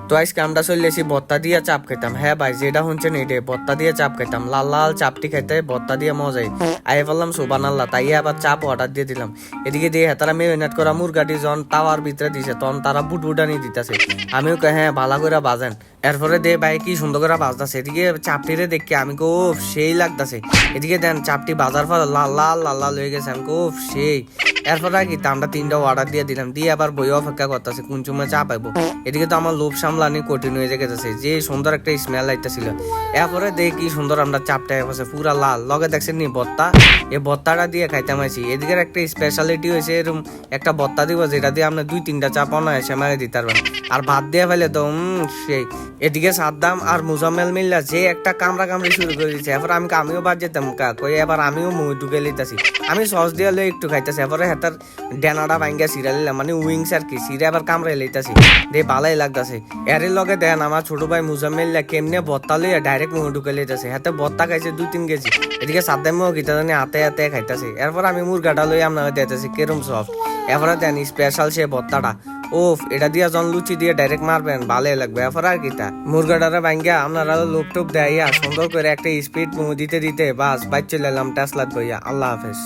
তো আজকে আমরা চলে এসি ভর্তা দিয়ে চাপ খেতাম। হ্যাঁ ভাই, যেটা শুনছেন এইটাই, ভর্তা দিয়ে চাপ খেতাম। লাল লাল চাপটি খেতে ভর্তা দিয়ে মজাই। আই বললাম সুবান আল্লাহ, তাই আবার চাপ অর্ডার দিয়ে দিলাম। এদিকে দিয়ে তারা মেরিনেট করা মুরগাটি যখন তাওয়ার ভিতরে দিছে তখন তারা বুটবুটানি দিতেছে। আমিও কই হ্যাঁ ভালো করে বাজেন। এরপরে দে ভাই কি সুন্দর করে বাজতেছে। এদিকে চাপটিরে দেখি আমি কো সেই লাগতেছে। এদিকে দেন চাপটি বাজার পর লাল লাল লাল লাল হয়ে গেছে। আমি কো সেই। এরপরে কি আমরা তিনটা অর্ডার দিয়ে দিলাম, দিয়ে আবার বই অপেক্ষা করতেছে কোন সময় চা পাইবো। এদিকে তো আমার লোভ সামলানি কঠিন হয়ে গেছে, যে সুন্দর একটা স্মেল আইতেছিল। এরপরে দেখি সুন্দর আমরা চাপটা হচ্ছে পুরা লাল, লগে দেখছেন নি ভর্তা। এই ভর্তাটা দিয়ে খাইতাম আছি। এদিকে একটা স্পেশালিটি হয়েছে এরকম একটা ভর্তা দিব যেটা দিয়ে আমরা 2-3টা চাপ অনায় সেমারে দিতে পারবেন। আর ভাত দিয়ে ফেলে তো সেই। এদিকে সাদ্দাম আর মুজাম্মেল মিল্লা যে একটা কামড়ি শুরু করে দিচ্ছে। এরপর আমিও বাদ যেতাম কই, এবার আমিও মুখ ঢুকে লিতেছি। আমি সস দিয়ে লই একটু খাইতেছি। এরপরে হেতার ডেনাটা ভাঙ্গা সিরা লিলাম, মানে উইংস আর কি, সিরা আবার কামড়াই লইতাছি। দে ভালাই লাগতাছে। এর লগে দেন আমার ছোট ভাই মুজাম্মেল কেমনে ভর্তা লইয়া ডাইরেক্ট মুখ ঢুকে লইতাছে। হাতে ভর্তা খাইছে 2-3 কেজি। এদিকে সাদ্দামও গিতা জানি হাতে হাতে খাইতাছে। এরপর আমি মুরগাটা লই আমরা দিতেছি কেরম সফট। এরপরে দেন স্পেশাল সে ভর্তাটা। ওফ, এটা দিয়া জন লুচি দিয়ে ডাইরেক্ট মারবেন, ভালোই লাগবে। এরপর আর কিতা মুরগাটারে ভাঙ্গা আপনারা লোপ টোপ দেয়া সুন্দর করে একটা স্পিড দিতে দিতে বাস বাইর চলে এলাম টেসলাত বইয়া। আল্লাহ হাফেজ।